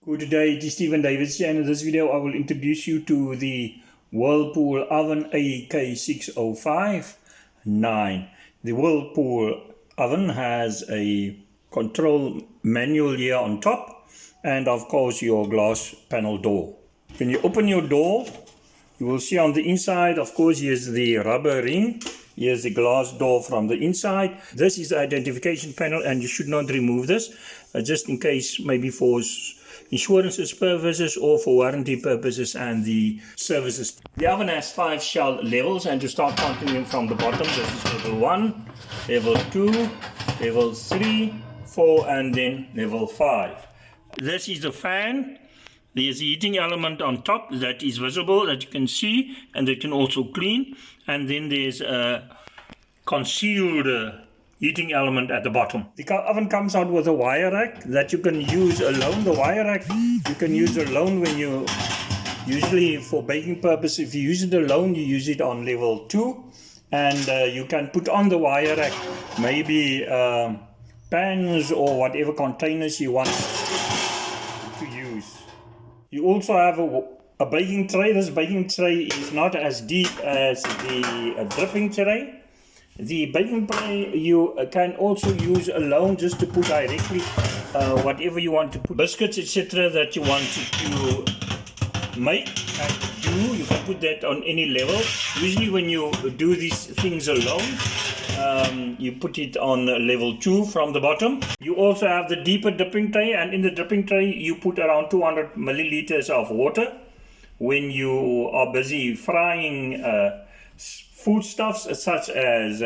Good day, it is Stephen Davis here, and in this video I will introduce you to the Whirlpool oven AK6059. The Whirlpool oven has a control manual here on top and of course your glass panel door. When you open your door, you will see on the inside, of course, here's the rubber ring. Here's the glass door from the inside. This is the identification panel and you should not remove this just in case, maybe for insurance purposes or for warranty purposes and the services. The oven has 5 shell levels, and to start counting them from the bottom, this is level 1, level 2, level 3, 4 and then level 5. This is the fan. There's a heating element on top that is visible, that you can see and that can also clean, and then there's a concealed heating element at the bottom. The oven comes out with a wire rack that you can use alone. The wire rack you can use alone when you, usually for baking purposes, if you use it alone, you use it on level 2, and you can put on the wire rack maybe pans or whatever containers you want to use. You also have a baking tray. This baking tray is not as deep as the dripping tray. The baking tray you can also use alone, just to put directly whatever you want to put, biscuits etc. that you want to make and do. You can put that on any level. Usually when you do these things alone, you put it on level 2 from the bottom. You also have the deeper dripping tray, and in the dripping tray you put around 200 milliliters of water. When you are busy frying foodstuffs such as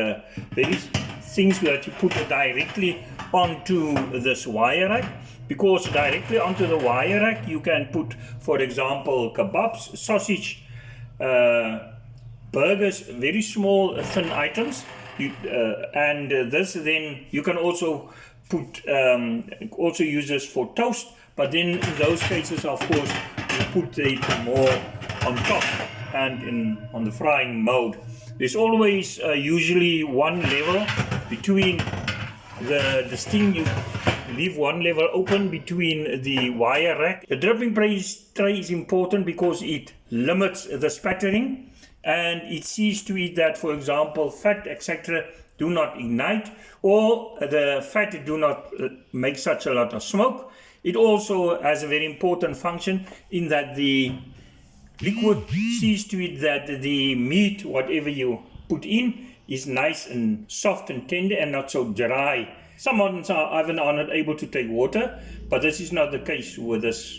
various things that you put directly onto this wire rack, because directly onto the wire rack you can put, for example, kebabs, sausage, burgers, very small thin items. And this then you can also put also use this for toast, but then in those cases of course you put it more on top and on the frying mode. There's always usually one level between this thing. You leave one level open between the wire rack. The dripping tray is important because it limits the spattering, and it sees to it that, for example, fat etc. do not ignite, or the fat do not make such a lot of smoke. It also has a very important function in that the liquid sees to it that the meat, whatever you put in, is nice and soft and tender and not so dry. Some ovens are not able to take water, but this is not the case with this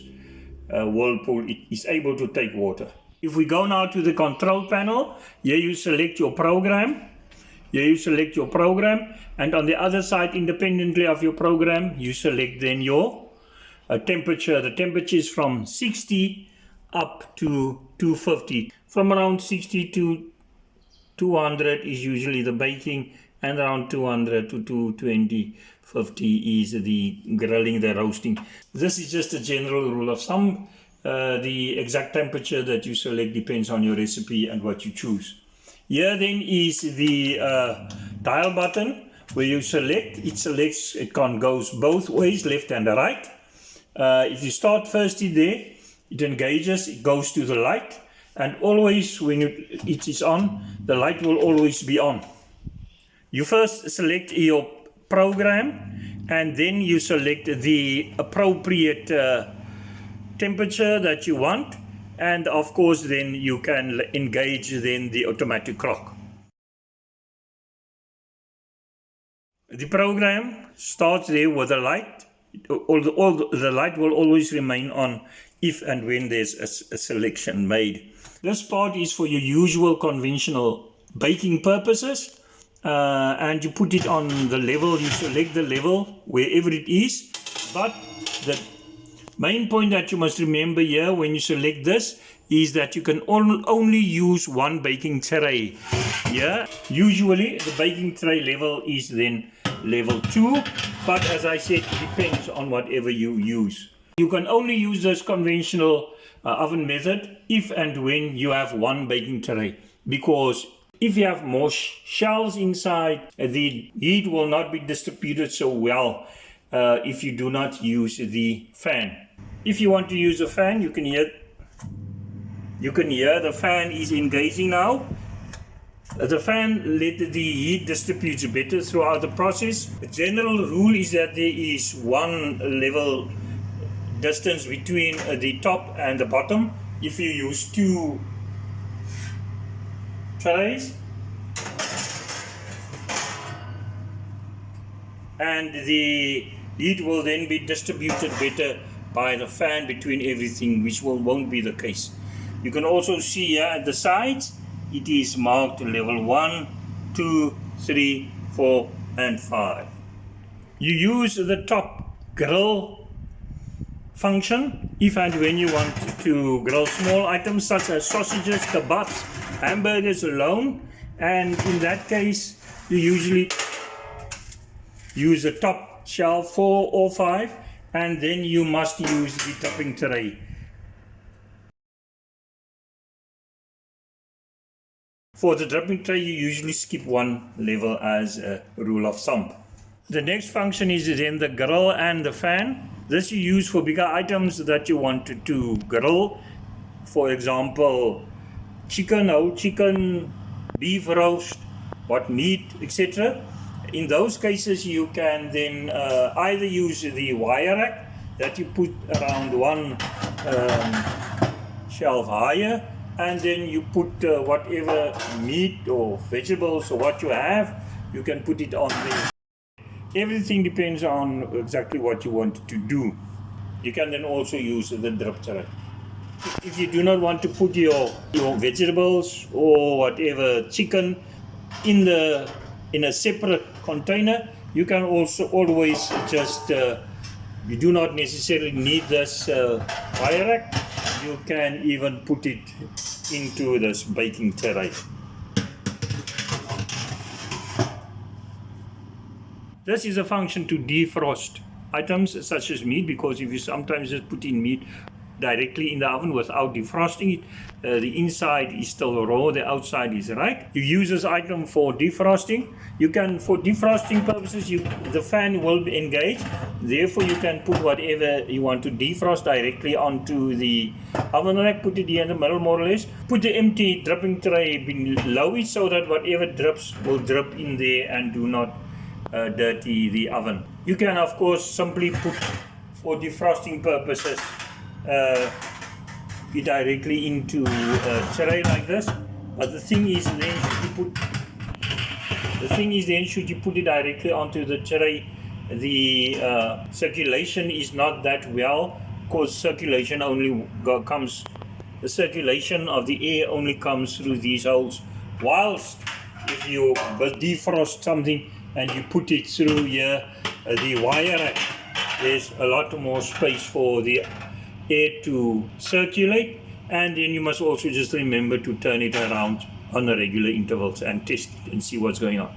Whirlpool. It is able to take water. If we go now to the control panel, here you select your program. And on the other side, independently of your program, you select then your temperature. The temperature is from 60 up to 250. From around 60 to 200 is usually the baking, and around 200 to 220, 50 is the grilling, the roasting. This is just a general rule of thumb. The exact temperature that you select depends on your recipe and what you choose. Here then is the dial button where you select. It goes both ways, left and right. If you start firstly there, it engages, it goes to the light, and always when it is on, the light will always be on. You first select your program, and then you select the appropriate temperature that you want, and of course then you can engage then the automatic clock. The program starts there with the light. The light will always remain on if and when there's a selection made. This part is for your usual conventional baking purposes, and you put it on the level. You select the level wherever it is, but the main point that you must remember here when you select this is that you can only use one baking tray. Yeah, usually the baking tray level is then level 2, but as I said, it depends on whatever you use. You can only use this conventional oven method if and when you have one baking tray, because if you have more shells inside, the heat will not be distributed so well if you do not use the fan. If you want to use a fan, you can hear the fan is engaging now. The fan let the heat distributes better throughout the process. The general rule is that there is one level distance between the top and the bottom. If you use two trays, and the heat will then be distributed better by the fan between everything, which won't be the case. You can also see here at the sides, it is marked level 1, 2, 3, 4, and 5. You use the top grill function if and when you want to grill small items such as sausages, kebabs, hamburgers alone, and in that case you usually use the top shelf 4 or 5, and then you must use the topping tray. For the dripping tray, you usually skip one level as a rule of thumb. The next function is then the grill and the fan. This you use for bigger items that you want to grill. For example, whole chicken, beef roast, what meat, etc. In those cases, you can then either use the wire rack that you put around one shelf higher, and then you put whatever meat or vegetables or what you have, you can put it on there. Everything depends on exactly what you want to do. You can then also use the drip tray. If you do not want to put your vegetables or whatever chicken in a separate container, you can also always just you do not necessarily need this wire rack. You can even put it into this baking tray. This is a function to defrost items such as meat, because if you sometimes just put in meat directly in the oven without defrosting it, the inside is still raw, the outside is right. You use this item for defrosting. You can, for defrosting purposes, the fan will be engaged. Therefore, you can put whatever you want to defrost directly onto the oven rack. Put it here in the middle, more or less. Put the empty dripping tray below it so that whatever drips will drip in there and do not dirty the oven. You can, of course, simply put, for defrosting purposes, it directly into a tray like this. But the thing is then, should you put it directly onto the tray, the circulation is not that well, because circulation only comes, the circulation of the air only comes through these holes. Whilst if you defrost something and you put it through here, the wire rack, there's a lot more space for the air to circulate, and then you must also just remember to turn it around on a regular intervals and test it and see what's going on.